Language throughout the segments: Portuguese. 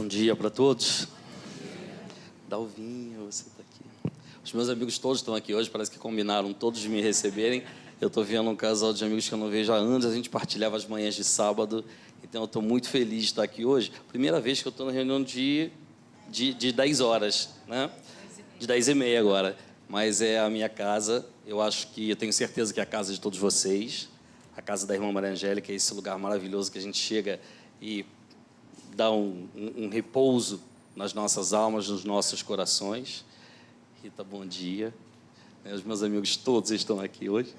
Bom dia para todos. Dalvinho, você está aqui. Os meus amigos todos estão aqui hoje, parece que combinaram todos de me receberem. Eu estou vendo um casal de amigos que eu não vejo há anos, a gente partilhava as manhãs de sábado, então eu estou muito feliz de estar aqui hoje. Primeira vez que eu estou na reunião de 10 horas, né? De 10h30 agora, mas é a minha casa. Eu tenho certeza que é a casa de todos vocês, a casa da irmã Maria Angélica, é esse lugar maravilhoso que a gente chega e dá um repouso nas nossas almas, nos nossos corações. Rita, bom dia. Os meus amigos todos estão aqui hoje.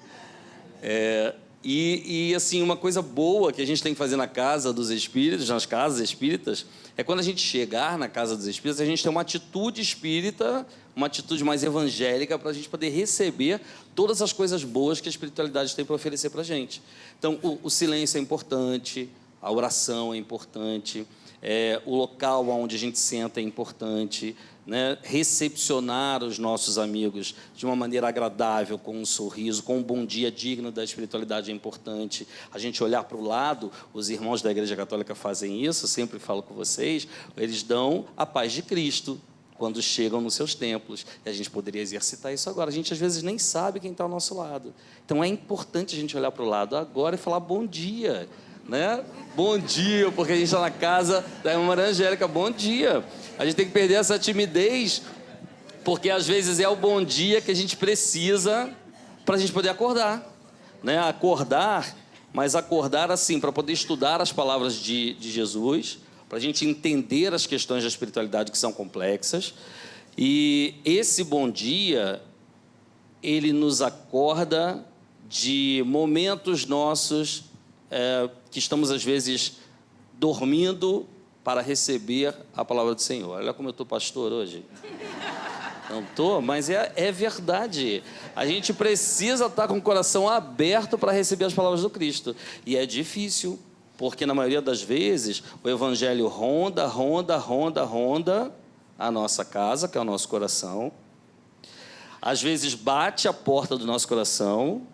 Assim, uma coisa boa que a gente tem que fazer na casa dos espíritos, nas casas espíritas, é quando a gente chegar na casa dos espíritos, a gente tem uma atitude espírita, uma atitude mais evangélica, para a gente poder receber todas as coisas boas que a espiritualidade tem para oferecer para a gente. Então, o silêncio é importante, a oração é importante, o local onde a gente senta é importante, né? Recepcionar os nossos amigos de uma maneira agradável, com um sorriso, com um bom dia digno da espiritualidade é importante. A gente olhar para o lado, os irmãos da Igreja Católica fazem isso, eu sempre falo com vocês, eles dão a paz de Cristo quando chegam nos seus templos, e a gente poderia exercitar isso agora. A gente às vezes nem sabe quem está ao nosso lado, então é importante a gente olhar para o lado agora e falar bom dia, né? Bom dia, porque a gente está na casa da irmã Maria Angélica. Bom dia. A gente tem que perder essa timidez, porque às vezes é o bom dia que a gente precisa para a gente poder acordar, né? Acordar, mas acordar assim, para poder estudar as palavras de Jesus, para a gente entender as questões da espiritualidade que são complexas. E esse bom dia, ele nos acorda de momentos nossos que estamos, às vezes, dormindo para receber a palavra do Senhor. Olha como eu estou pastor hoje. Não estou, mas é verdade. A gente precisa estar com o coração aberto para receber as palavras do Cristo. E é difícil, porque, na maioria das vezes, o Evangelho ronda a nossa casa, que é o nosso coração. Às vezes, bate a porta do nosso coração,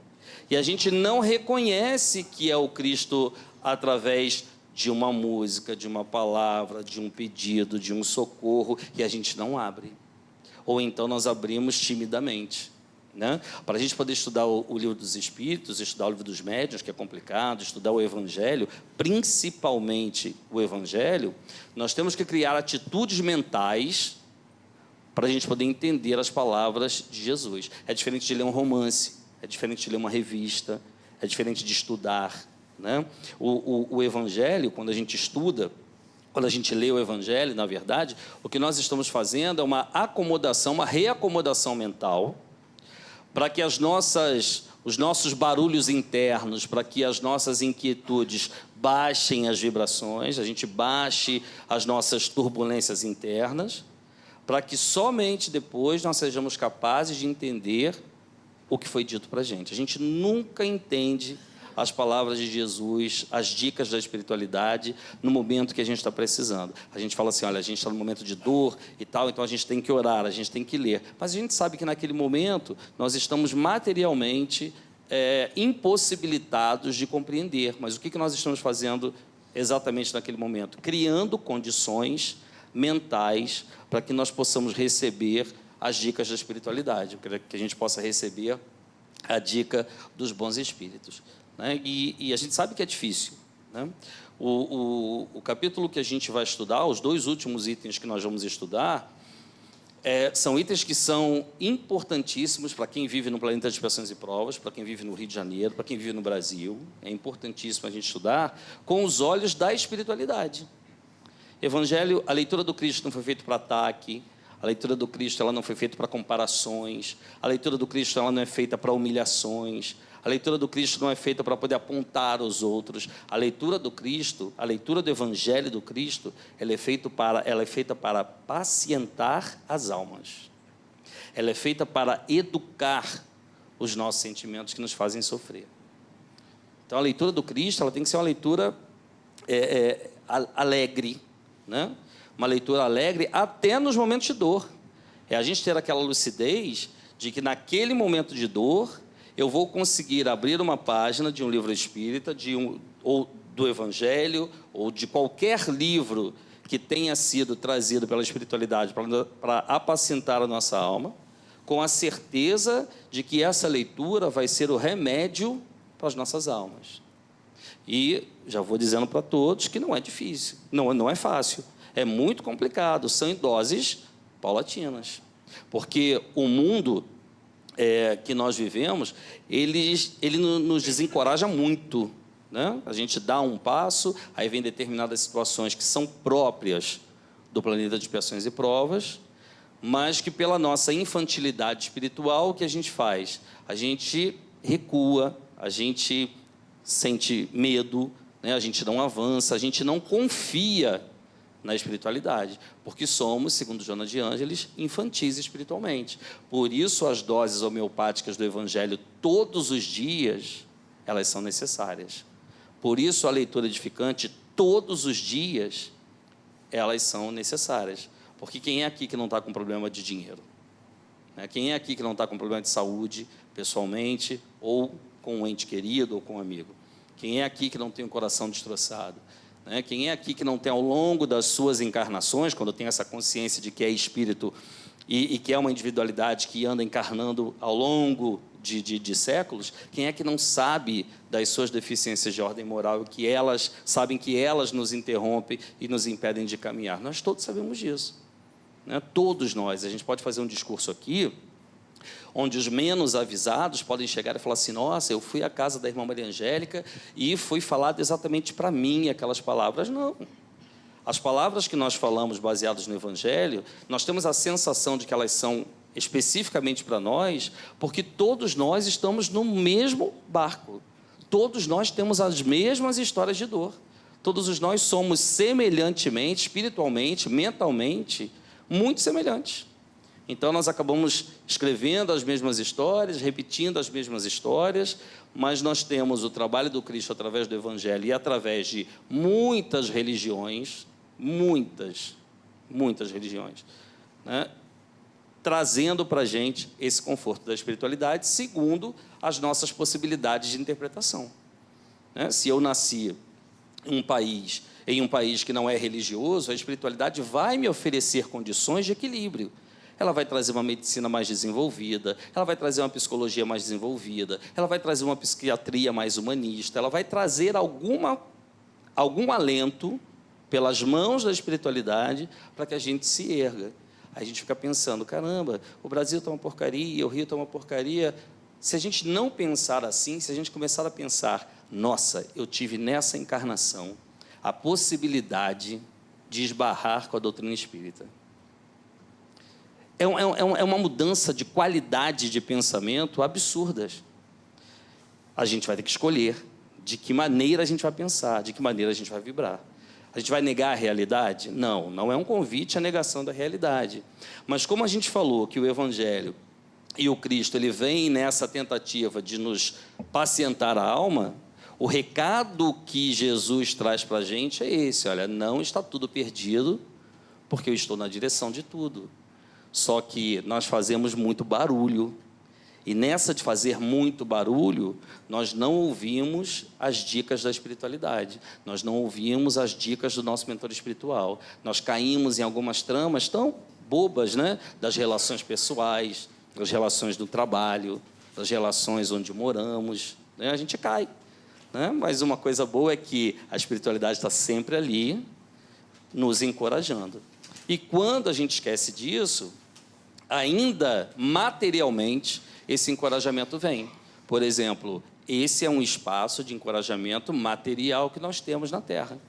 e a gente não reconhece que é o Cristo através de uma música, de uma palavra, de um pedido, de um socorro, e a gente não abre. Ou então nós abrimos timidamente, né? Para a gente poder estudar o livro dos Espíritos, estudar o livro dos Médiuns, que é complicado, estudar o Evangelho, principalmente o Evangelho, nós temos que criar atitudes mentais para a gente poder entender as palavras de Jesus. É diferente de ler um romance, é diferente de ler uma revista, é diferente de estudar, né? O Evangelho, quando a gente estuda, quando a gente lê o Evangelho, na verdade, o que nós estamos fazendo é uma acomodação, uma reacomodação mental, para que os nossos barulhos internos, para que as nossas inquietudes baixem as vibrações, a gente baixe as nossas turbulências internas, para que somente depois nós sejamos capazes de entender o que foi dito para a gente. A gente nunca entende as palavras de Jesus, as dicas da espiritualidade, no momento que a gente está precisando. A gente fala assim, olha, a gente está no momento de dor e tal, então a gente tem que orar, a gente tem que ler. Mas a gente sabe que naquele momento nós estamos materialmente impossibilitados de compreender. Mas o que nós estamos fazendo exatamente naquele momento? Criando condições mentais para que nós possamos receber as dicas da espiritualidade, para que a gente possa receber a dica dos bons espíritos, né? E a gente sabe que é difícil, né? O capítulo que a gente vai estudar, os 2 últimos itens que nós vamos estudar, são itens que são importantíssimos para quem vive no planeta de expiações e provas, para quem vive no Rio de Janeiro, para quem vive no Brasil. É importantíssimo a gente estudar com os olhos da espiritualidade. Evangelho, a leitura do Cristo não foi feita para ataque, a leitura do Cristo ela não foi feita para comparações, a leitura do Cristo ela não é feita para humilhações, a leitura do Cristo não é feita para poder apontar os outros. A leitura do Cristo, a leitura do Evangelho do Cristo, ela é feita para pacientar as almas. Ela é feita para educar os nossos sentimentos que nos fazem sofrer. Então, a leitura do Cristo ela tem que ser uma leitura alegre, né? Uma leitura alegre até nos momentos de dor. É a gente ter aquela lucidez de que naquele momento de dor eu vou conseguir abrir uma página de um livro espírita, ou do Evangelho, ou de qualquer livro que tenha sido trazido pela espiritualidade para apacentar a nossa alma, com a certeza de que essa leitura vai ser o remédio para as nossas almas. E já vou dizendo para todos que não é difícil, não é fácil, é muito complicado, são em doses paulatinas, porque o mundo que nós vivemos, ele nos desencoraja muito, né? A gente dá um passo, aí vem determinadas situações que são próprias do planeta de expiações e provas, mas que pela nossa infantilidade espiritual, o que a gente faz? A gente recua, a gente sente medo, né? A gente não avança, a gente não confia na espiritualidade, porque somos, segundo Joana de Ângeles, infantis espiritualmente. Por isso as doses homeopáticas do Evangelho todos os dias, elas são necessárias. Por isso a leitura edificante todos os dias, elas são necessárias. Porque quem é aqui que não está com problema de dinheiro? Quem é aqui que não está com problema de saúde, pessoalmente, ou com um ente querido, ou com um amigo? Quem é aqui que não tem o coração destroçado? Quem é aqui que não tem, ao longo das suas encarnações, quando tem essa consciência de que é espírito e que é uma individualidade que anda encarnando ao longo de séculos, quem é que não sabe das suas deficiências de ordem moral e que elas sabem que elas nos interrompem e nos impedem de caminhar? Nós todos sabemos disso, né? Todos nós. A gente pode fazer um discurso aqui onde os menos avisados podem chegar e falar assim: nossa, eu fui à casa da irmã Maria Angélica e foi falado exatamente para mim aquelas palavras. Não. As palavras que nós falamos baseadas no Evangelho, nós temos a sensação de que elas são especificamente para nós, porque todos nós estamos no mesmo barco. Todos nós temos as mesmas histórias de dor. Todos nós somos semelhantemente, espiritualmente, mentalmente, muito semelhantes. Então, nós acabamos escrevendo as mesmas histórias, repetindo as mesmas histórias, mas nós temos o trabalho do Cristo através do Evangelho e através de muitas religiões, muitas religiões, né, trazendo para a gente esse conforto da espiritualidade, segundo as nossas possibilidades de interpretação. Se eu nasci em um país que não é religioso, a espiritualidade vai me oferecer condições de equilíbrio. Ela vai trazer uma medicina mais desenvolvida, ela vai trazer uma psicologia mais desenvolvida, ela vai trazer uma psiquiatria mais humanista, ela vai trazer algum alento pelas mãos da espiritualidade para que a gente se erga. Aí a gente fica pensando: caramba, o Brasil está uma porcaria, o Rio está uma porcaria. Se a gente não pensar assim, se a gente começar a pensar: nossa, eu tive nessa encarnação a possibilidade de esbarrar com a doutrina espírita. É uma mudança de qualidade de pensamento absurdas. A gente vai ter que escolher de que maneira a gente vai pensar, de que maneira a gente vai vibrar. A gente vai negar a realidade? Não, não é um convite à negação da realidade. Mas como a gente falou que o Evangelho e o Cristo, ele vem nessa tentativa de nos pacientar a alma, o recado que Jesus traz para a gente é esse: olha, não está tudo perdido, porque eu estou na direção de tudo. Só que nós fazemos muito barulho, e nessa de fazer muito barulho, nós não ouvimos as dicas da espiritualidade, nós não ouvimos as dicas do nosso mentor espiritual, nós caímos em algumas tramas tão bobas, né? Das relações pessoais, das relações do trabalho, das relações onde moramos, né? A gente cai, né? Mas uma coisa boa é que a espiritualidade está sempre ali, nos encorajando. E quando a gente esquece disso, ainda materialmente, esse encorajamento vem. Por exemplo, esse é um espaço de encorajamento material que nós temos na Terra.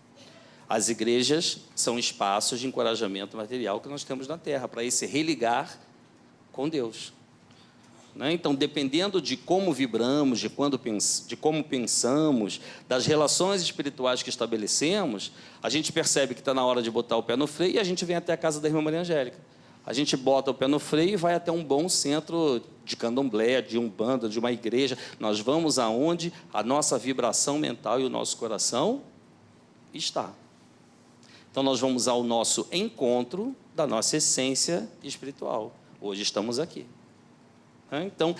As igrejas são espaços de encorajamento material que nós temos na Terra, para esse religar com Deus. Então, dependendo de como vibramos, de como pensamos, das relações espirituais que estabelecemos, a gente percebe que está na hora de botar o pé no freio e a gente vem até a casa da irmã Maria Angélica. A gente bota o pé no freio e vai até um bom centro de candomblé, de umbanda, de uma igreja. Nós vamos aonde a nossa vibração mental e o nosso coração está. Então, nós vamos ao nosso encontro da nossa essência espiritual. Hoje estamos aqui. Então,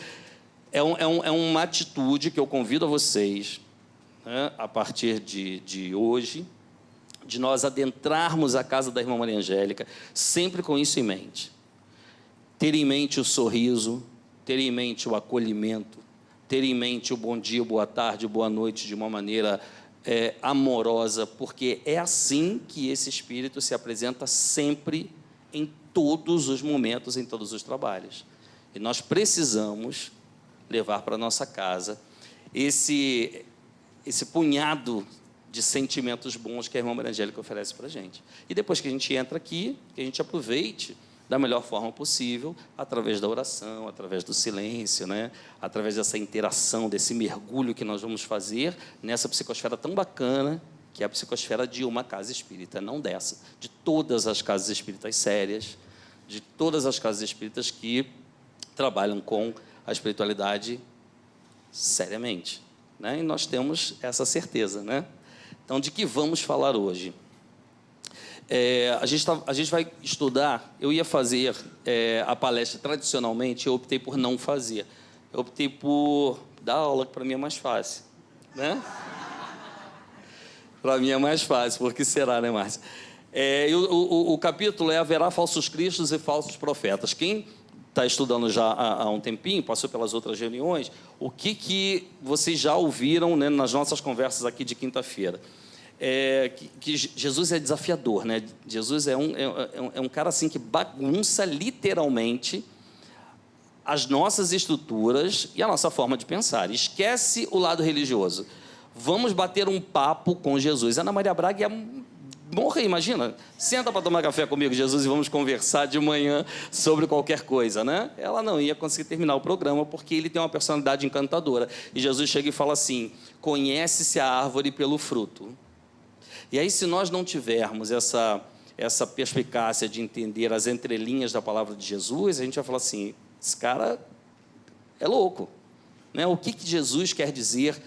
é uma atitude que eu convido a vocês, a partir de hoje, de nós adentrarmos a casa da irmã Maria Angélica, sempre com isso em mente. Ter em mente o sorriso, ter em mente o acolhimento, ter em mente o bom dia, boa tarde, boa noite, de uma maneira amorosa, porque é assim que esse Espírito se apresenta sempre, em todos os momentos, em todos os trabalhos. E nós precisamos levar para a nossa casa esse punhado de sentimentos bons que a irmã Maria Angélica oferece para a gente. E depois que a gente entra aqui, que a gente aproveite da melhor forma possível, através da oração, através do silêncio, né? Através dessa interação, desse mergulho que nós vamos fazer nessa psicosfera tão bacana, que é a psicosfera de uma casa espírita, não dessa, de todas as casas espíritas sérias, de todas as casas espíritas que trabalham com a espiritualidade seriamente, né? E nós temos essa certeza, né? Então, de que vamos falar hoje? A gente vai estudar. Eu ia fazer a palestra tradicionalmente, eu optei por não fazer. Eu optei por dar aula, que para mim é mais fácil, né? Para mim é mais fácil, porque será, né, Márcia? O capítulo é Haverá falsos cristos e falsos profetas. Quem está estudando já há um tempinho, passou pelas outras reuniões, o que vocês já ouviram, né, nas nossas conversas aqui de quinta-feira? Que Jesus é desafiador, né? Jesus é um cara assim que bagunça literalmente as nossas estruturas e a nossa forma de pensar. Esquece o lado religioso. Vamos bater um papo com Jesus. Ana Maria Braga ia morrer, imagina. Senta para tomar café comigo, Jesus, e vamos conversar de manhã sobre qualquer coisa, né? Ela não ia conseguir terminar o programa porque ele tem uma personalidade encantadora. E Jesus chega e fala assim: conhece-se a árvore pelo fruto. E aí, se nós não tivermos essa perspicácia de entender as entrelinhas da palavra de Jesus, a gente vai falar assim: esse cara é louco, né? O que Jesus quer dizer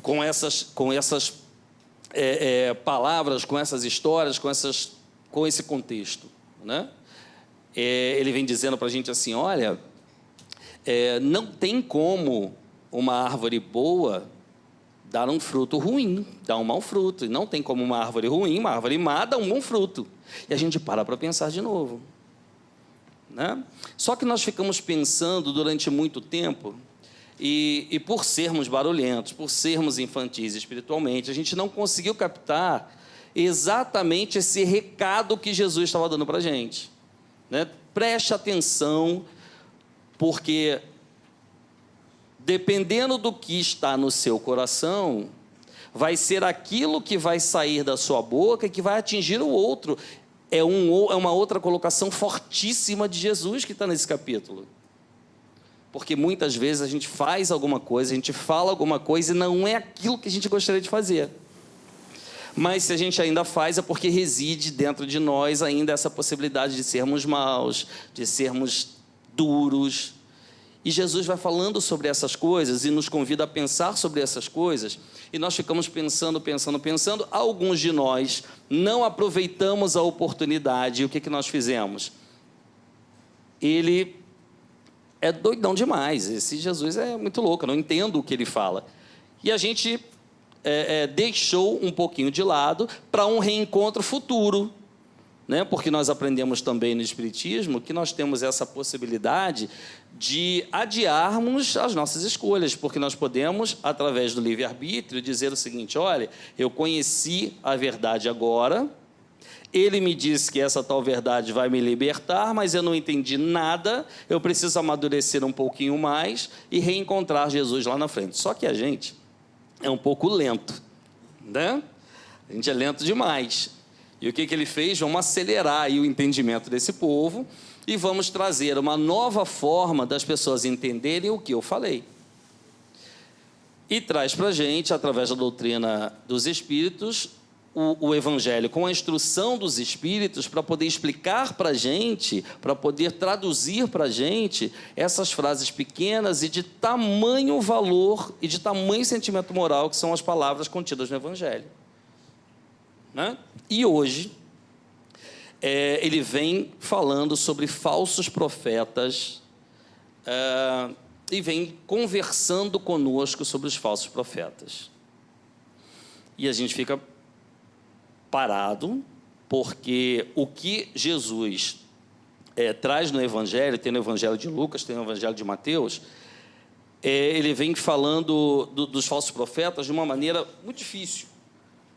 com essas palavras, com essas histórias, com esse contexto, né? Ele vem dizendo para a gente assim: olha, não tem como uma árvore boa dar um fruto ruim, dar um mau fruto. E não tem como uma árvore ruim, uma árvore má, dar um bom fruto. E a gente para pensar de novo, né? Só que nós ficamos pensando durante muito tempo, e por sermos barulhentos, por sermos infantis espiritualmente, a gente não conseguiu captar exatamente esse recado que Jesus estava dando para a gente, né? Preste atenção, porque dependendo do que está no seu coração, vai ser aquilo que vai sair da sua boca e que vai atingir o outro. É uma outra colocação fortíssima de Jesus que está nesse capítulo. Porque muitas vezes a gente faz alguma coisa, a gente fala alguma coisa e não é aquilo que a gente gostaria de fazer. Mas se a gente ainda faz, é porque reside dentro de nós ainda essa possibilidade de sermos maus, de sermos duros. E Jesus vai falando sobre essas coisas e nos convida a pensar sobre essas coisas. E nós ficamos pensando. Alguns de nós não aproveitamos a oportunidade. E o que nós fizemos? Ele é doidão demais. Esse Jesus é muito louco, eu não entendo o que ele fala. E a gente deixou um pouquinho de lado para um reencontro futuro, né? Porque nós aprendemos também no Espiritismo que nós temos essa possibilidade de adiarmos as nossas escolhas, porque nós podemos, através do livre-arbítrio, dizer o seguinte: olha, eu conheci a verdade agora, ele me disse que essa tal verdade vai me libertar, mas eu não entendi nada, eu preciso amadurecer um pouquinho mais e reencontrar Jesus lá na frente. Só que a gente é um pouco lento, né? A gente é lento demais. E o que ele fez? Vamos acelerar aí o entendimento desse povo e vamos trazer uma nova forma das pessoas entenderem o que eu falei. E traz para a gente, através da doutrina dos Espíritos, o Evangelho com a instrução dos Espíritos para poder explicar para a gente, para poder traduzir para a gente essas frases pequenas e de tamanho valor e de tamanho sentimento moral que são as palavras contidas no Evangelho, né? E hoje ele vem falando sobre falsos profetas e vem conversando conosco sobre os falsos profetas. E a gente fica parado, porque o que Jesus traz no Evangelho, tem no Evangelho de Lucas, tem no Evangelho de Mateus, ele vem falando dos falsos profetas de uma maneira muito difícil,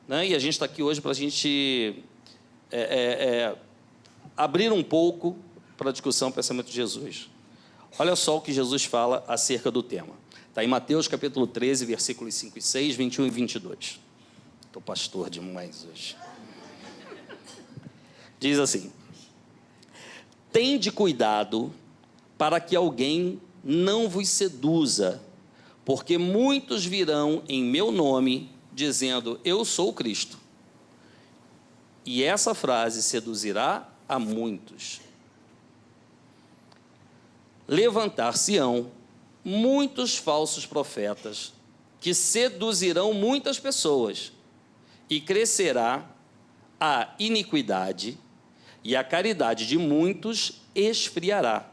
né? E a gente está aqui hoje para a gente abrir um pouco para a discussão, pensamento de Jesus. Olha só o que Jesus fala acerca do tema. Está em Mateus capítulo 13, versículos 5 e 6, 21 e 22. Estou pastor demais hoje. Diz assim: tende cuidado para que alguém não vos seduza, porque muitos virão em meu nome, dizendo, eu sou o Cristo. E essa frase seduzirá a muitos. Levantar-se-ão muitos falsos profetas, que seduzirão muitas pessoas, e crescerá a iniquidade, e a caridade de muitos esfriará.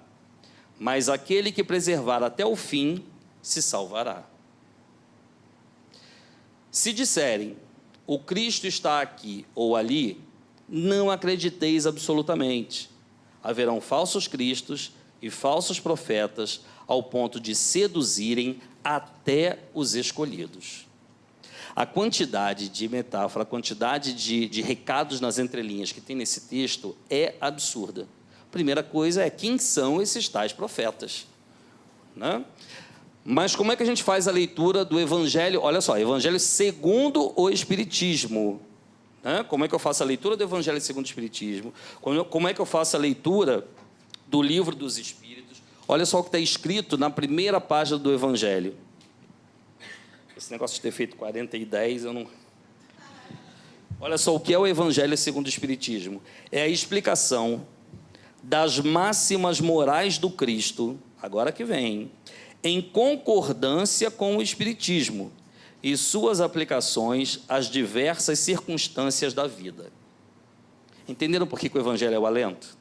Mas aquele que preservar até o fim se salvará. Se disserem, o Cristo está aqui ou ali, não acrediteis absolutamente. Haverão falsos cristos e falsos profetas, ao ponto de seduzirem até os escolhidos. A quantidade de metáfora, a quantidade de recados nas entrelinhas que tem nesse texto é absurda. Primeira coisa é, quem são esses tais profetas? Né? Mas como é que a gente faz a leitura do Evangelho? Olha só, Evangelho segundo o Espiritismo. Né? Como é que eu faço a leitura do Evangelho segundo o Espiritismo? Como é que eu faço a leitura do Livro dos Espíritos? Olha só o que está escrito na primeira página do Evangelho. Esse negócio de ter feito 40 e 10, eu não... Olha só o que é o Evangelho segundo o Espiritismo. É a explicação das máximas morais do Cristo, agora que vem, em concordância com o Espiritismo e suas aplicações às diversas circunstâncias da vida. Entenderam por que o Evangelho é o alento?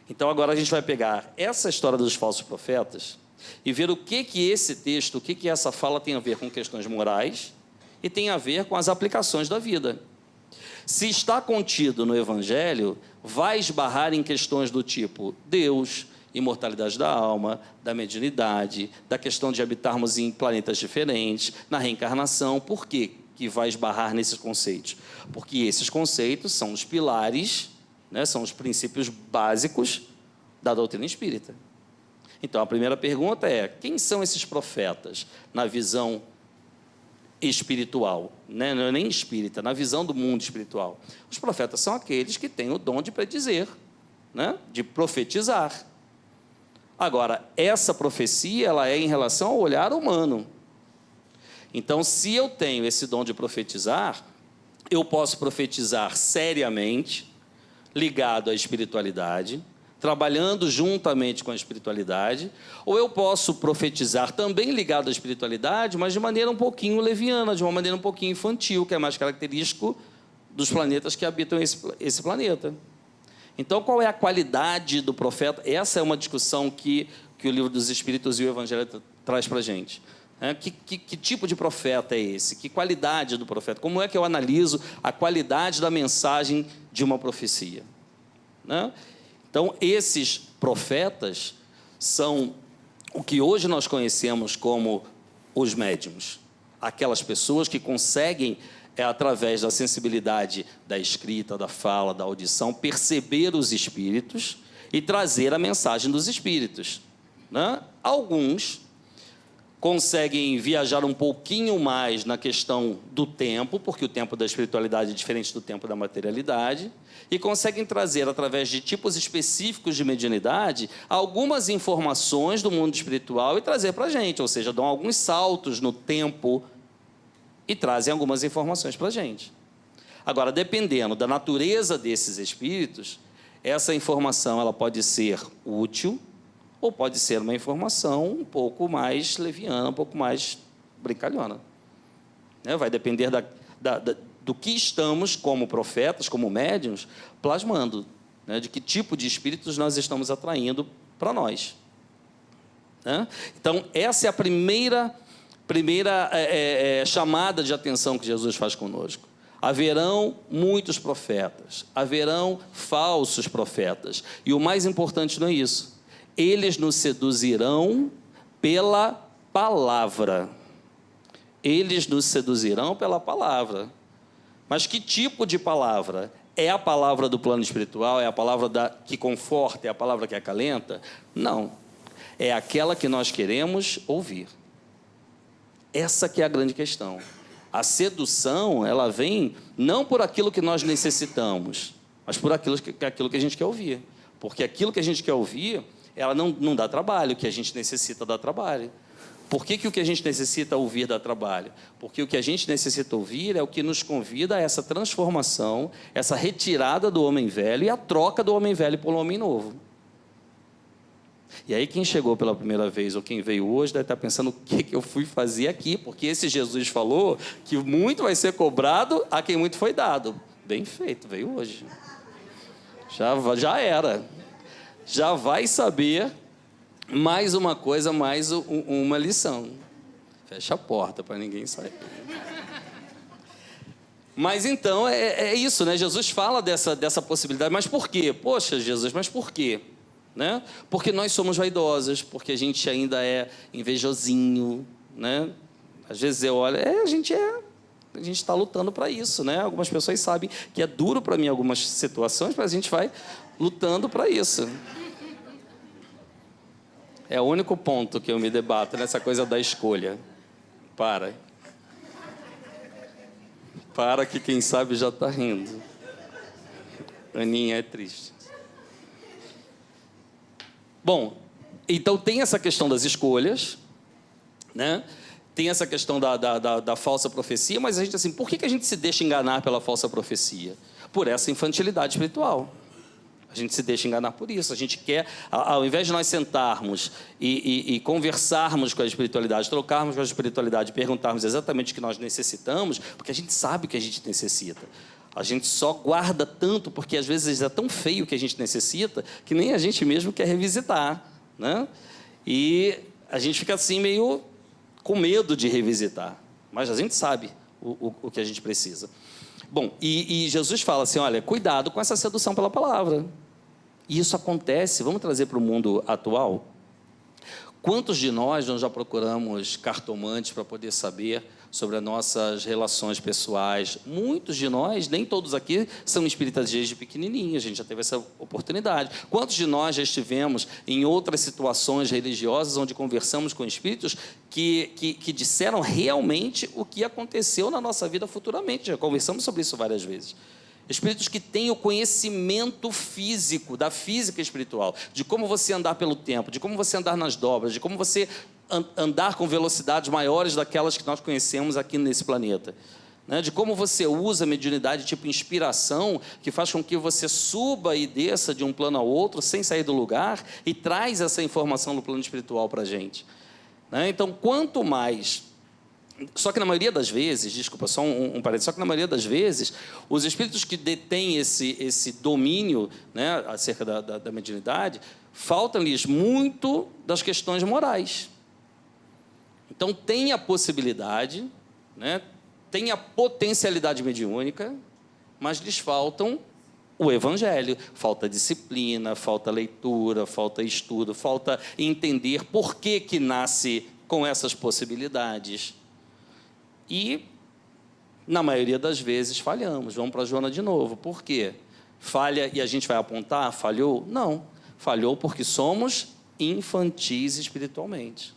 Então, agora a gente vai pegar essa história dos falsos profetas e ver o que esse texto, o que essa fala tem a ver com questões morais e tem a ver com as aplicações da vida. Se está contido no Evangelho, vai esbarrar em questões do tipo Deus, imortalidade da alma, da mediunidade, da questão de habitarmos em planetas diferentes, na reencarnação. Por quê que vai esbarrar nesses conceitos? Porque esses conceitos são os pilares, né, são os princípios básicos da doutrina espírita. Então, a primeira pergunta é, quem são esses profetas na visão espiritual, né? Não é nem espírita, na visão do mundo espiritual? Os profetas são aqueles que têm o dom de predizer, né? De profetizar. Agora, essa profecia, ela é em relação ao olhar humano. Então, se eu tenho esse dom de profetizar, eu posso profetizar seriamente, ligado à espiritualidade, trabalhando juntamente com a espiritualidade, ou eu posso profetizar também ligado à espiritualidade, mas de maneira um pouquinho leviana, de uma maneira um pouquinho infantil, que é mais característico dos planetas que habitam esse planeta. Então, qual é a qualidade do profeta? Essa é uma discussão que o Livro dos Espíritos e o Evangelho traz para a gente. Que tipo de profeta é esse? Que qualidade do profeta? Como é que eu analiso a qualidade da mensagem de uma profecia? Né? Então, esses profetas são o que hoje nós conhecemos como os médiuns. Aquelas pessoas que conseguem, através da sensibilidade da escrita, da fala, da audição, perceber os espíritos e trazer a mensagem dos espíritos. Né? Alguns conseguem viajar um pouquinho mais na questão do tempo, porque o tempo da espiritualidade é diferente do tempo da materialidade, e conseguem trazer, através de tipos específicos de mediunidade, algumas informações do mundo espiritual e trazer para a gente, ou seja, dão alguns saltos no tempo e trazem algumas informações para a gente. Agora, dependendo da natureza desses espíritos, essa informação ela pode ser útil ou pode ser uma informação um pouco mais leviana, um pouco mais brincalhona. Vai depender do que estamos, como profetas, como médiuns, plasmando, de que tipo de espíritos nós estamos atraindo para nós. Então, essa é a primeira chamada de atenção que Jesus faz conosco. Haverão muitos profetas, haverão falsos profetas. E o mais importante não é isso. Eles nos seduzirão pela palavra. Eles nos seduzirão pela palavra. Mas que tipo de palavra? É a palavra do plano espiritual? É a palavra que conforta? É a palavra que acalenta? Não. É aquela que nós queremos ouvir. Essa que é a grande questão. A sedução, ela vem não por aquilo que nós necessitamos, mas por aquilo que a gente quer ouvir. Porque aquilo que a gente quer ouvir, ela não dá trabalho, o que a gente necessita dá trabalho. Por que o que a gente necessita ouvir dá trabalho? Porque o que a gente necessita ouvir é o que nos convida a essa transformação, essa retirada do homem velho e a troca do homem velho pelo homem novo. E aí quem chegou pela primeira vez ou quem veio hoje deve estar pensando o que eu fui fazer aqui, porque esse Jesus falou que muito vai ser cobrado a quem muito foi dado. Bem feito, veio hoje. Já era. Já vai saber mais uma coisa, mais uma lição. Fecha a porta para ninguém sair. Mas então é isso, né? Jesus fala dessa possibilidade. Mas por quê? Poxa, Jesus, mas por quê? Né? Porque nós somos vaidosos, porque a gente ainda é invejosinho, né? Às vezes eu olho, a gente está lutando para isso, né? Algumas pessoas sabem que é duro para mim em algumas situações, mas a gente vai lutando para isso. É o único ponto que eu me debato nessa coisa da escolha. Para que quem sabe já está rindo. Aninha é triste. Bom, então tem essa questão das escolhas, né? Tem essa questão da falsa profecia, mas a gente, assim, por que a gente se deixa enganar pela falsa profecia? Por essa infantilidade espiritual. A gente se deixa enganar por isso. A gente quer, ao invés de nós sentarmos e conversarmos com a espiritualidade, trocarmos com a espiritualidade, perguntarmos exatamente o que nós necessitamos, porque a gente sabe o que a gente necessita. A gente só guarda tanto porque, às vezes, é tão feio o que a gente necessita que nem a gente mesmo quer revisitar, né? E a gente fica assim meio com medo de revisitar. Mas a gente sabe o que a gente precisa. Bom, e Jesus fala assim, olha, cuidado com essa sedução pela palavra. E isso acontece, vamos trazer para o mundo atual? Quantos de nós já procuramos cartomantes para poder saber sobre as nossas relações pessoais? Muitos de nós, nem todos aqui, são espíritas desde pequenininho, a gente já teve essa oportunidade. Quantos de nós já estivemos em outras situações religiosas onde conversamos com espíritos que disseram realmente o que aconteceu na nossa vida futuramente? Já conversamos sobre isso várias vezes. Espíritos que têm o conhecimento físico, da física espiritual, de como você andar pelo tempo, de como você andar nas dobras, de como você andar com velocidades maiores daquelas que nós conhecemos aqui nesse planeta. Né? De como você usa a mediunidade tipo inspiração, que faz com que você suba e desça de um plano ao outro, sem sair do lugar, e traz essa informação do plano espiritual para a gente. Né? Então, quanto mais... Só que na maioria das vezes, desculpa, só um parênteses, só que na maioria das vezes, os espíritos que detêm esse domínio, né, acerca da mediunidade, faltam-lhes muito das questões morais. Então, tem a possibilidade, né, tem a potencialidade mediúnica, mas lhes faltam o evangelho. Falta disciplina, falta leitura, falta estudo, falta entender por que nasce com essas possibilidades. E, na maioria das vezes, falhamos. Vamos para a Joana de novo. Por quê? Falha e a gente vai apontar? Falhou? Não. Falhou porque somos infantis espiritualmente.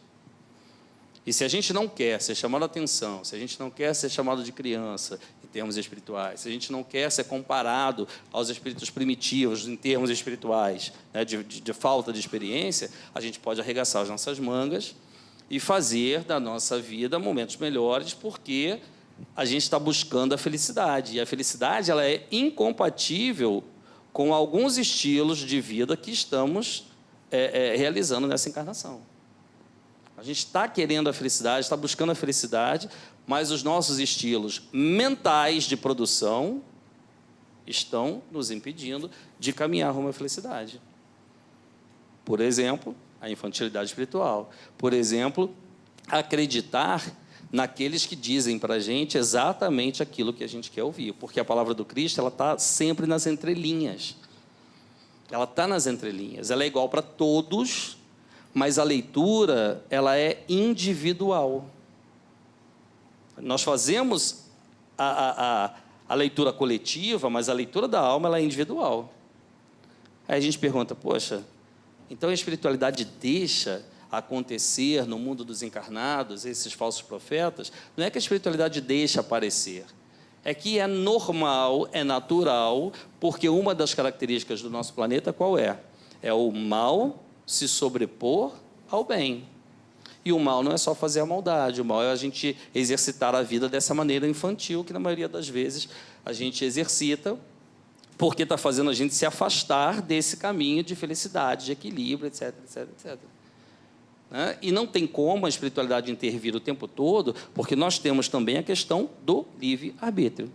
E se a gente não quer ser chamado a atenção, se a gente não quer ser chamado de criança em termos espirituais, se a gente não quer ser comparado aos espíritos primitivos em termos espirituais, né, de falta de experiência, a gente pode arregaçar as nossas mangas e fazer da nossa vida momentos melhores, porque a gente está buscando a felicidade. E a felicidade ela é incompatível com alguns estilos de vida que estamos realizando nessa encarnação. A gente está querendo a felicidade, está buscando a felicidade, mas os nossos estilos mentais de produção estão nos impedindo de caminhar rumo à felicidade. Por exemplo, a infantilidade espiritual. Por exemplo, acreditar naqueles que dizem para a gente exatamente aquilo que a gente quer ouvir, porque a palavra do Cristo ela está sempre nas entrelinhas. Ela está nas entrelinhas, ela é igual para todos, mas a leitura ela é individual. Nós fazemos a leitura coletiva, mas a leitura da alma ela é individual. Aí a gente pergunta, poxa, então a espiritualidade deixa acontecer no mundo dos encarnados, esses falsos profetas? Não é que a espiritualidade deixa aparecer, é que é normal, é natural, porque uma das características do nosso planeta qual é? É o mal se sobrepor ao bem. E o mal não é só fazer a maldade, o mal é a gente exercitar a vida dessa maneira infantil, que na maioria das vezes a gente exercita, porque está fazendo a gente se afastar desse caminho de felicidade, de equilíbrio, etc, etc, etc. Né? E não tem como a espiritualidade intervir o tempo todo, porque nós temos também a questão do livre-arbítrio.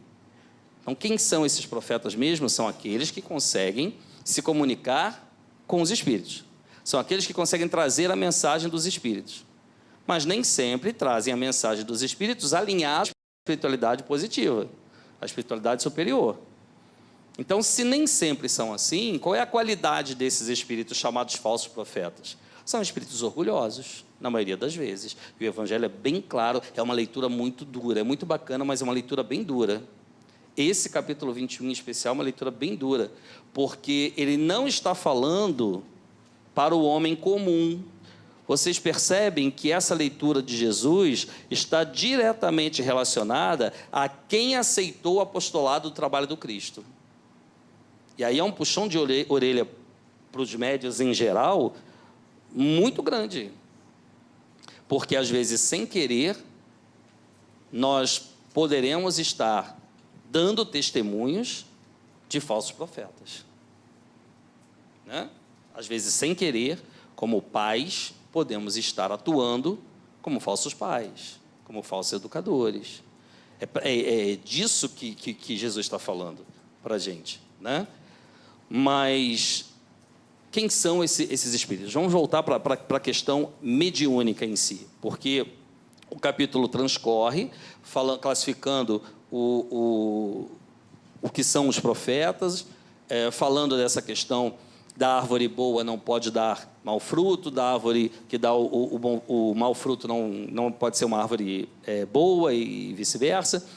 Então, quem são esses profetas mesmo? São aqueles que conseguem se comunicar com os espíritos. São aqueles que conseguem trazer a mensagem dos espíritos. Mas nem sempre trazem a mensagem dos espíritos alinhada à espiritualidade positiva, à espiritualidade superior. Então, se nem sempre são assim, qual é a qualidade desses espíritos chamados falsos profetas? São espíritos orgulhosos, na maioria das vezes. E o Evangelho é bem claro, é uma leitura muito dura, é muito bacana, mas é uma leitura bem dura. Esse capítulo 21 em especial é uma leitura bem dura, porque ele não está falando para o homem comum. Vocês percebem que essa leitura de Jesus está diretamente relacionada a quem aceitou o apostolado do trabalho do Cristo. E aí é um puxão de orelha para os médios em geral, muito grande. Porque, às vezes, sem querer, nós poderemos estar dando testemunhos de falsos profetas. Né? Às vezes, sem querer, como pais, podemos estar atuando como falsos pais, como falsos educadores. É disso que Jesus está falando para a gente. Né? Mas quem são esses espíritos? Vamos voltar para a questão mediúnica em si, porque o capítulo transcorre classificando o que são os profetas, falando dessa questão da árvore boa não pode dar mau fruto, da árvore que dá o mau fruto não pode ser uma árvore boa e vice-versa.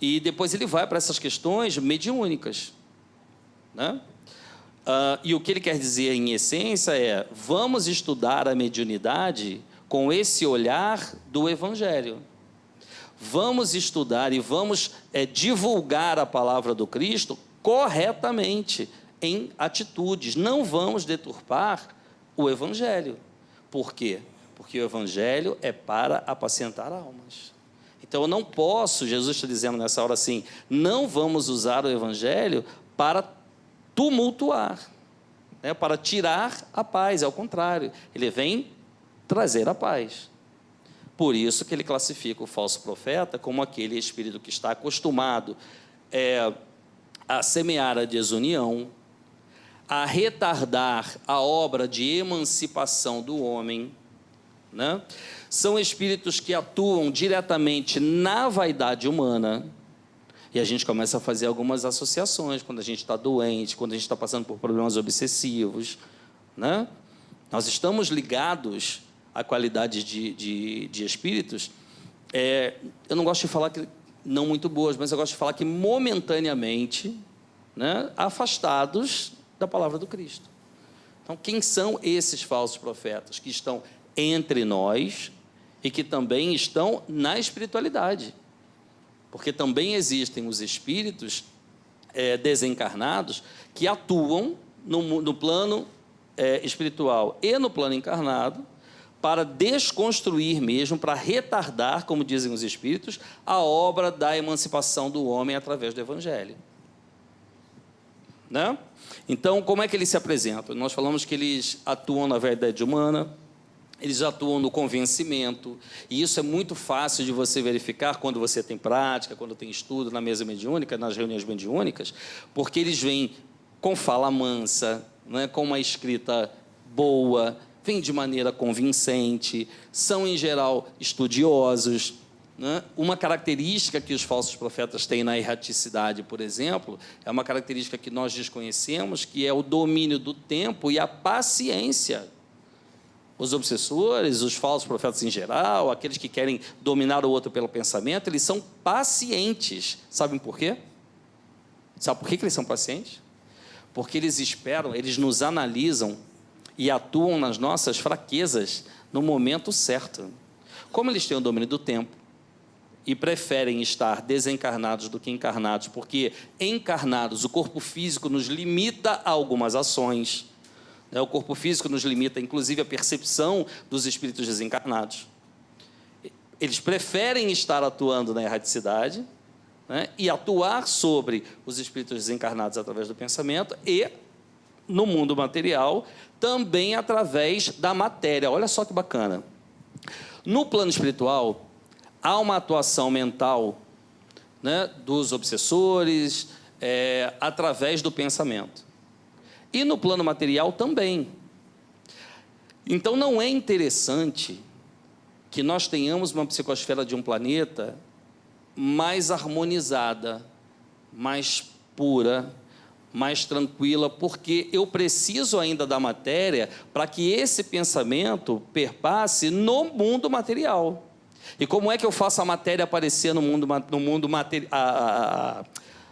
E depois ele vai para essas questões mediúnicas. Né? E o que ele quer dizer em essência é, vamos estudar a mediunidade com esse olhar do Evangelho. Vamos estudar e vamos divulgar a palavra do Cristo corretamente, em atitudes. Não vamos deturpar o Evangelho. Por quê? Porque o Evangelho é para apacentar almas. Então, eu não posso, Jesus está dizendo nessa hora assim, não vamos usar o Evangelho para tumultuar, né, para tirar a paz, ao contrário, ele vem trazer a paz. Por isso que ele classifica o falso profeta como aquele espírito que está acostumado a semear a desunião, a retardar a obra de emancipação do homem. Né? São espíritos que atuam diretamente na vaidade humana. E a gente começa a fazer algumas associações quando a gente está doente, quando a gente está passando por problemas obsessivos. Né? Nós estamos ligados à qualidade de espíritos. Eu não gosto de falar que não muito boas, mas eu gosto de falar que momentaneamente, né, afastados da palavra do Cristo. Então, quem são esses falsos profetas que estão entre nós e que também estão na espiritualidade? Porque também existem os espíritos desencarnados que atuam no plano espiritual e no plano encarnado para desconstruir mesmo, para retardar, como dizem os espíritos, a obra da emancipação do homem através do Evangelho. Né? Então, como é que eles se apresentam? Nós falamos que eles atuam na verdade humana, eles atuam no convencimento, e isso é muito fácil de você verificar quando você tem prática, quando tem estudo na mesa mediúnica, nas reuniões mediúnicas, porque eles vêm com fala mansa, né, com uma escrita boa, vêm de maneira convincente, são, em geral, estudiosos, né? Uma característica que os falsos profetas têm na erraticidade, por exemplo, é uma característica que nós desconhecemos, que é o domínio do tempo e a paciência. Os obsessores, os falsos profetas em geral, aqueles que querem dominar o outro pelo pensamento, eles são pacientes. Sabem por quê? Sabe por que eles são pacientes? Porque eles esperam, eles nos analisam e atuam nas nossas fraquezas no momento certo. Como eles têm o domínio do tempo e preferem estar desencarnados do que encarnados, porque encarnados, o corpo físico nos limita a algumas ações, né? O corpo físico nos limita, inclusive, a percepção dos espíritos desencarnados. Eles preferem estar atuando na erraticidade, né? E atuar sobre os espíritos desencarnados através do pensamento e, no mundo material, também através da matéria. Olha só que bacana. No plano espiritual, há uma atuação mental, né, dos obsessores, através do pensamento. E no plano material também. Então, não é interessante que nós tenhamos uma psicosfera de um planeta mais harmonizada, mais pura, mais tranquila, porque eu preciso ainda da matéria para que esse pensamento perpasse no mundo material. E como é que eu faço a matéria aparecer no mundo material?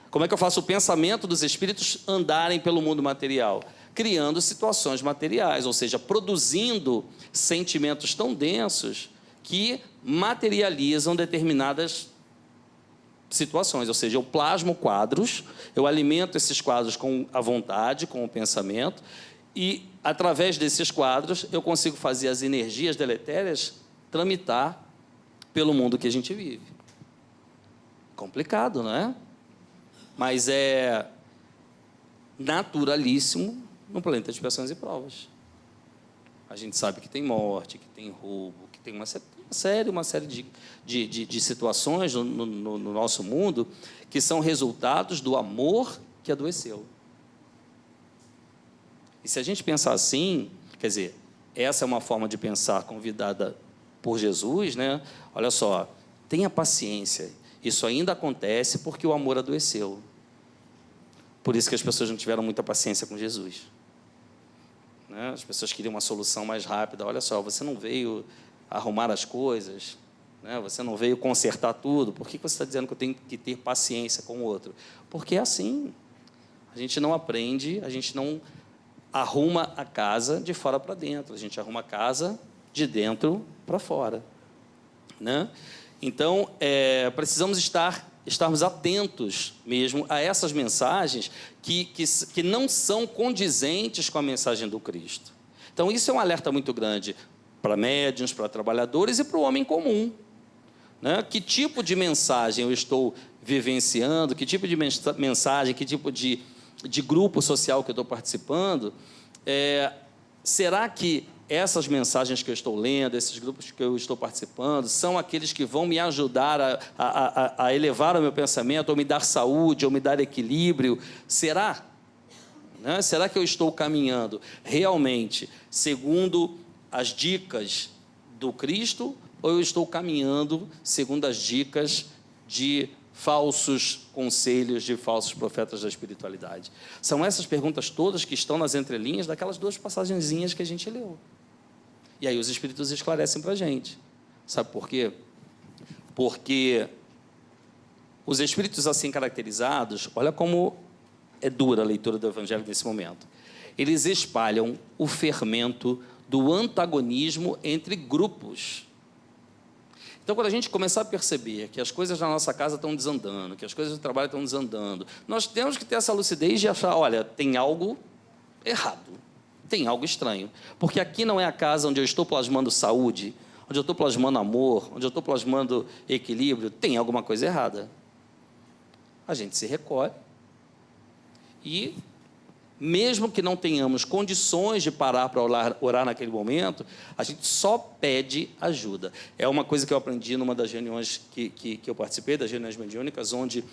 Como é que eu faço o pensamento dos espíritos andarem pelo mundo material? Criando situações materiais, ou seja, produzindo sentimentos tão densos que materializam determinadas situações, ou seja, eu plasmo quadros, eu alimento esses quadros com a vontade, com o pensamento, e através desses quadros eu consigo fazer as energias deletérias tramitar pelo mundo que a gente vive. Complicado, não é? Mas é naturalíssimo no planeta de expiações e provas. A gente sabe que tem morte, que tem roubo, que tem uma série de situações no nosso mundo que são resultados do amor que adoeceu. E se a gente pensar assim, quer dizer, essa é uma forma de pensar convidada por Jesus, né? Olha só, tenha paciência. Isso ainda acontece porque o amor adoeceu. Por isso que as pessoas não tiveram muita paciência com Jesus, né? As pessoas queriam uma solução mais rápida. Olha só, você não veio arrumar as coisas, né? Você não veio consertar tudo. Por que você está dizendo que eu tenho que ter paciência com o outro? Porque é assim. A gente não aprende, a gente não arruma a casa de fora para dentro. A gente arruma a casa de dentro para fora, né? Então, precisamos estarmos atentos mesmo a essas mensagens que não são condizentes com a mensagem do Cristo. Então, isso é um alerta muito grande para médiuns, para trabalhadores e para o homem comum, né? Que tipo de mensagem eu estou vivenciando, que tipo de mensagem, que tipo de grupo social que eu estou participando, será que essas mensagens que eu estou lendo, esses grupos que eu estou participando, são aqueles que vão me ajudar a elevar o meu pensamento, ou me dar saúde, ou me dar equilíbrio? Será? Né? Será que eu estou caminhando realmente segundo as dicas do Cristo, ou eu estou caminhando segundo as dicas de falsos conselhos de falsos profetas da espiritualidade? São essas perguntas todas que estão nas entrelinhas daquelas duas passagenzinhas que a gente leu. E aí os espíritos esclarecem para a gente. Sabe por quê? Porque os espíritos assim caracterizados, olha como é dura a leitura do Evangelho nesse momento. Eles espalham o fermento do antagonismo entre grupos. Então, quando a gente começar a perceber que as coisas na nossa casa estão desandando, que as coisas do trabalho estão desandando, nós temos que ter essa lucidez de achar, olha, tem algo errado, tem algo estranho. Porque aqui não é a casa onde eu estou plasmando saúde, onde eu estou plasmando amor, onde eu estou plasmando equilíbrio, tem alguma coisa errada. A gente se recolhe e, mesmo que não tenhamos condições de parar para orar naquele momento, a gente só pede ajuda. É uma coisa que eu aprendi numa das reuniões que eu participei, das reuniões mediúnicas, onde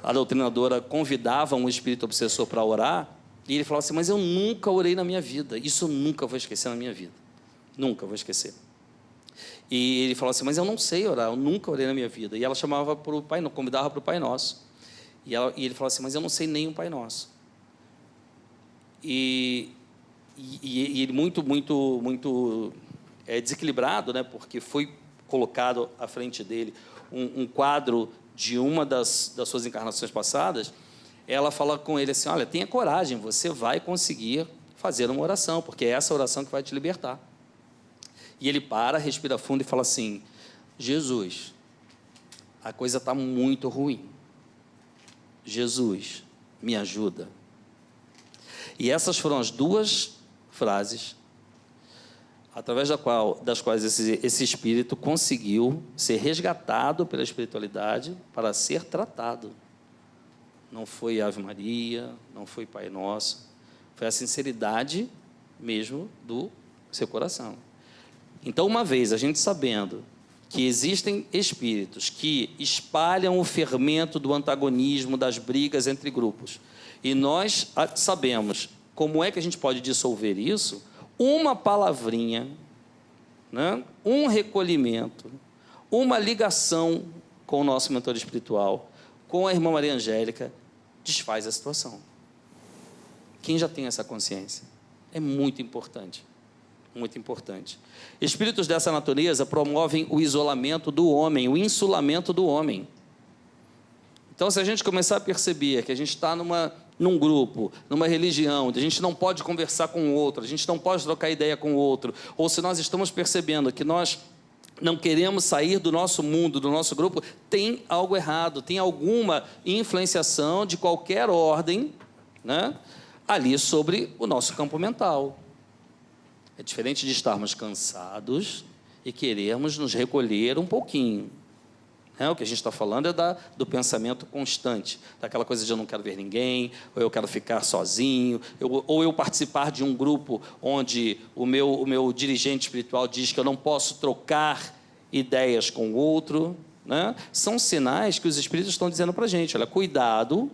a doutrinadora convidava um espírito obsessor para orar, e ele falava assim, mas eu nunca orei na minha vida, isso eu nunca vou esquecer na minha vida, nunca vou esquecer. E ele falou assim, mas eu não sei orar, eu nunca orei na minha vida. E ela chamava para o Pai, convidava para o Pai Nosso. E ele falou assim, mas eu não sei nem o Pai Nosso. E ele muito desequilibrado, né, porque foi colocado à frente dele um quadro de uma das suas encarnações passadas. Ela fala com ele assim, olha, tenha coragem, você vai conseguir fazer uma oração, porque é essa oração que vai te libertar. E ele para, respira fundo e fala assim, Jesus, a coisa está muito ruim. Jesus, me ajuda. E essas foram as duas frases através das quais esse espírito conseguiu ser resgatado pela espiritualidade para ser tratado. Não foi Ave Maria, não foi Pai Nosso, foi a sinceridade mesmo do seu coração. Então, uma vez a gente sabendo que existem espíritos que espalham o fermento do antagonismo, das brigas entre grupos, e nós sabemos como é que a gente pode dissolver isso, uma palavrinha, né, um recolhimento, uma ligação com o nosso mentor espiritual, com a irmã Maria Angélica, desfaz a situação. Quem já tem essa consciência? É muito importante. Muito importante. Espíritos dessa natureza promovem o isolamento do homem, o insulamento do homem. Então, se a gente começar a perceber que a gente está num grupo, numa religião, onde a gente não pode conversar com o outro, a gente não pode trocar ideia com o outro, ou se nós estamos percebendo que nós não queremos sair do nosso mundo, do nosso grupo, tem algo errado, tem alguma influenciação de qualquer ordem, né, ali sobre o nosso campo mental. É diferente de estarmos cansados e querermos nos recolher um pouquinho. O que a gente está falando é do pensamento constante, daquela coisa de eu não quero ver ninguém, ou eu quero ficar sozinho, ou eu participar de um grupo onde o meu dirigente espiritual diz que eu não posso trocar ideias com o outro. Né? São sinais que os espíritos estão dizendo para a gente, olha, cuidado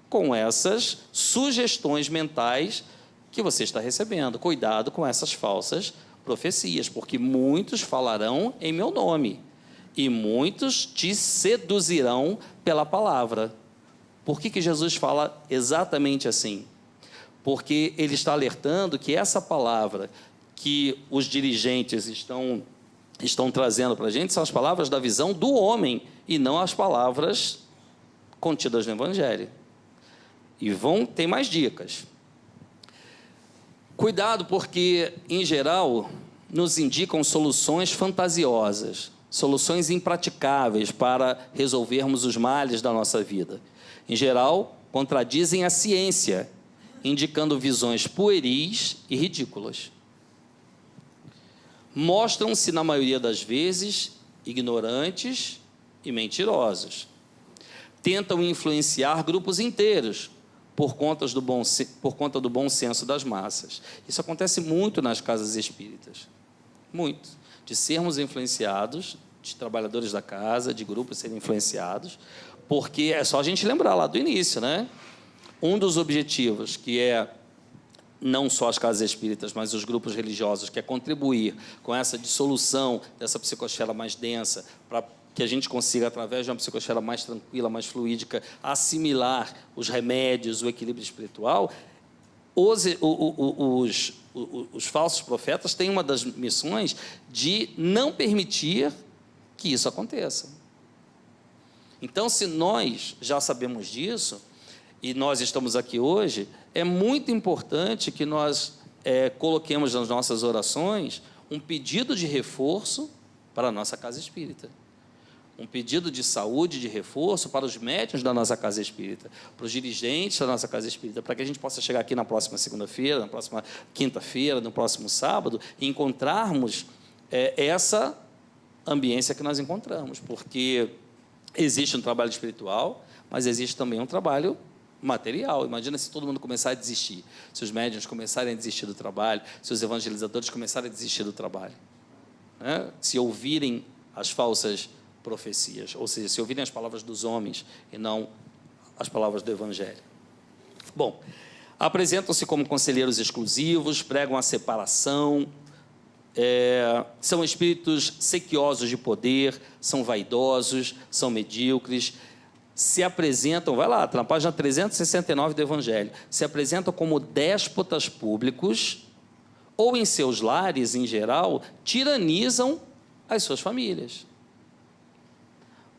com essas sugestões mentais que você está recebendo, cuidado com essas falsas profecias, porque muitos falarão em meu nome, e muitos te seduzirão pela palavra. Por que Jesus fala exatamente assim? Porque ele está alertando que essa palavra que os dirigentes estão trazendo para a gente são as palavras da visão do homem, e não as palavras contidas no Evangelho. E tem mais dicas. Cuidado, porque, em geral, nos indicam soluções fantasiosas, soluções impraticáveis para resolvermos os males da nossa vida. Em geral, contradizem a ciência, indicando visões pueris e ridículas. Mostram-se, na maioria das vezes, ignorantes e mentirosos. Tentam influenciar grupos inteiros, por conta do bom senso das massas. Isso acontece muito nas casas espíritas. Muito. De sermos influenciados, de trabalhadores da casa, de grupos serem influenciados, porque é só a gente lembrar lá do início, né? Um dos objetivos, que é não só as casas espíritas, mas os grupos religiosos, que é contribuir com essa dissolução dessa psicosfera mais densa, para que a gente consiga, através de uma psicosfera mais tranquila, mais fluídica, assimilar os remédios, o equilíbrio espiritual. Os falsos profetas têm uma das missões de não permitir que isso aconteça. Então, se nós já sabemos disso, e nós estamos aqui hoje, é muito importante que nós coloquemos nas nossas orações um pedido de reforço para a nossa casa espírita. Um pedido de saúde, de reforço para os médiuns da nossa casa espírita, para os dirigentes da nossa casa espírita, para que a gente possa chegar aqui na próxima segunda-feira, na próxima quinta-feira, no próximo sábado, e encontrarmos essa ambiência que nós encontramos, porque existe um trabalho espiritual, mas existe também um trabalho material. Imagina se todo mundo começar a desistir, se os médiuns começarem a desistir do trabalho, se os evangelizadores começarem a desistir do trabalho, né? Se ouvirem as falsas profecias, ou seja, se ouvirem as palavras dos homens e não as palavras do Evangelho. Bom, apresentam-se como conselheiros exclusivos, pregam a separação, São espíritos sequiosos de poder, são vaidosos, são medíocres, se apresentam, vai lá, na página 369 do Evangelho, se apresentam como déspotas públicos ou em seus lares, em geral, tiranizam as suas famílias.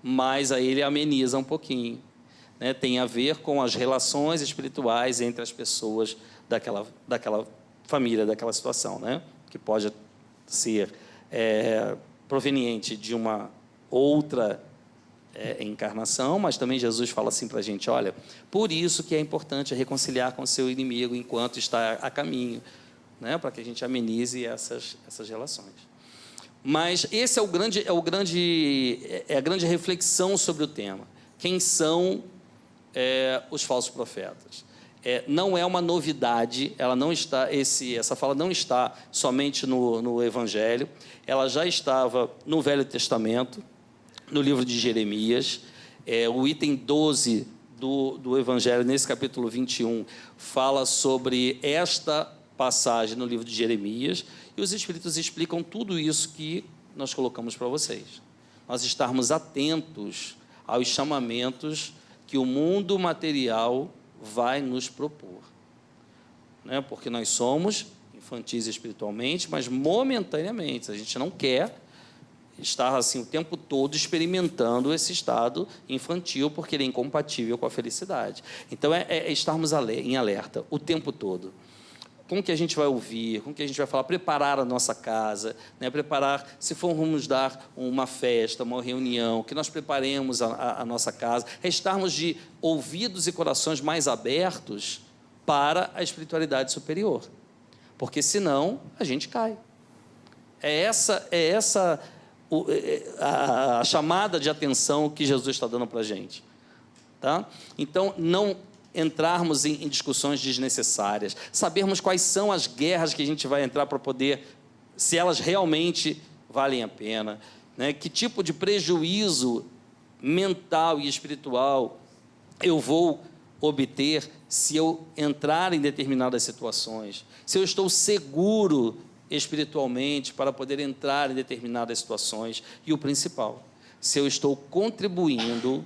Mas aí ele ameniza um pouquinho, né? Tem a ver com as relações espirituais entre as pessoas daquela família, daquela situação, né? Que pode ser proveniente de uma outra encarnação, mas também Jesus fala assim para a gente, olha, por isso que é importante reconciliar com o seu inimigo enquanto está a caminho, né? Para que a gente amenize essas relações. Mas esse é a grande reflexão sobre o tema. Quem são os falsos profetas? Não é uma novidade, essa fala não está somente no Evangelho, ela já estava no Velho Testamento, no livro de Jeremias. O item 12 do Evangelho, nesse capítulo 21, fala sobre esta passagem no livro de Jeremias, e os Espíritos explicam tudo isso que nós colocamos para vocês. Nós estarmos atentos aos chamamentos que o mundo material vai nos propor, né? Porque nós somos infantis espiritualmente, mas momentaneamente. A gente não quer estar assim o tempo todo experimentando esse estado infantil, porque ele é incompatível com a felicidade. Então, estarmos em alerta o tempo todo. Com o que a gente vai ouvir, com o que a gente vai falar, preparar a nossa casa, né? Preparar, se formos dar uma festa, uma reunião, que nós preparemos a nossa casa, estarmos de ouvidos e corações mais abertos para a espiritualidade superior, porque senão a gente cai. É essa a chamada de atenção que Jesus está dando para a gente, tá? Então, não entrarmos em discussões desnecessárias, sabermos quais são as guerras que a gente vai entrar para poder, se elas realmente valem a pena, né? Que tipo de prejuízo mental e espiritual eu vou obter se eu entrar em determinadas situações, se eu estou seguro espiritualmente para poder entrar em determinadas situações, e o principal, se eu estou contribuindo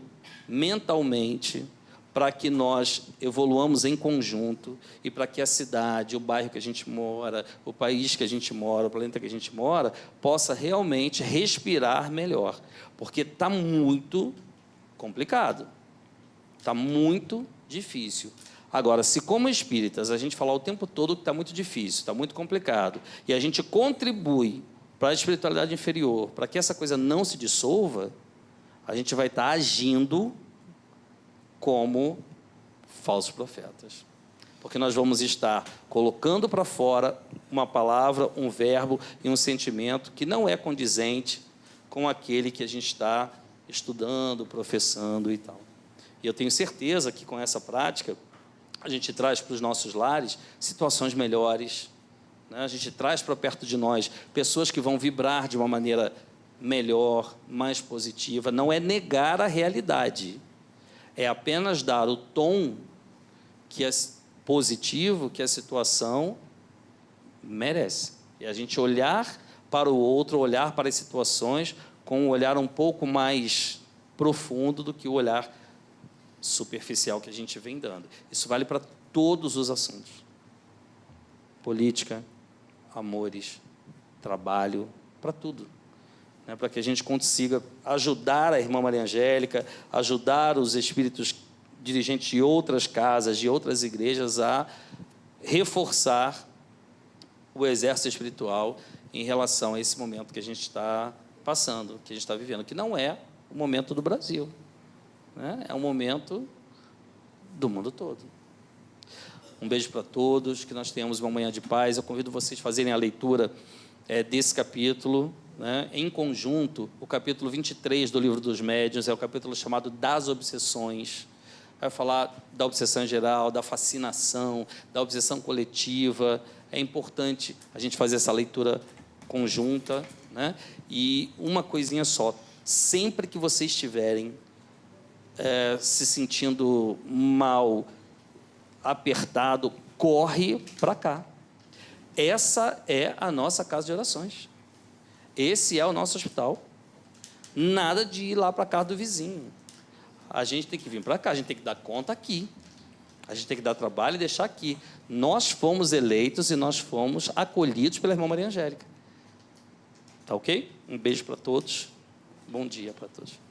mentalmente para que nós evoluamos em conjunto e para que a cidade, o bairro que a gente mora, o país que a gente mora, o planeta que a gente mora, possa realmente respirar melhor. Porque está muito complicado, está muito difícil. Agora, se como espíritas a gente falar o tempo todo que está muito difícil, está muito complicado, e a gente contribui para a espiritualidade inferior, para que essa coisa não se dissolva, a gente vai estar agindo como falsos profetas, porque nós vamos estar colocando para fora uma palavra, um verbo e um sentimento que não é condizente com aquele que a gente está estudando, professando e tal. E eu tenho certeza que com essa prática a gente traz para os nossos lares situações melhores, né? A gente traz para perto de nós pessoas que vão vibrar de uma maneira melhor, mais positiva. Não é negar a realidade, é apenas dar o tom que é positivo, que a situação merece. E a gente olhar para o outro, olhar para as situações com um olhar um pouco mais profundo do que o olhar superficial que a gente vem dando. Isso vale para todos os assuntos. Política, amores, trabalho, para tudo. Né, para que a gente consiga ajudar a irmã Maria Angélica, ajudar os espíritos dirigentes de outras casas, de outras igrejas, a reforçar o exército espiritual em relação a esse momento que a gente está passando, que a gente está vivendo, que não é o momento do Brasil, né? É um momento do mundo todo. Um beijo para todos, que nós tenhamos uma manhã de paz. Eu convido vocês a fazerem a leitura desse capítulo, né? Em conjunto, o capítulo 23 do Livro dos Médiuns é o capítulo chamado das obsessões. Vai falar da obsessão em geral, da fascinação, da obsessão coletiva. É importante a gente fazer essa leitura conjunta, né? E uma coisinha só, sempre que vocês estiverem se sentindo mal, apertado, corre para cá. Essa é a nossa casa de orações. Esse é o nosso hospital. Nada de ir lá para a casa do vizinho. A gente tem que vir para cá, a gente tem que dar conta aqui. A gente tem que dar trabalho e deixar aqui. Nós fomos eleitos e nós fomos acolhidos pela irmã Maria Angélica. Tá ok? Um beijo para todos. Bom dia para todos.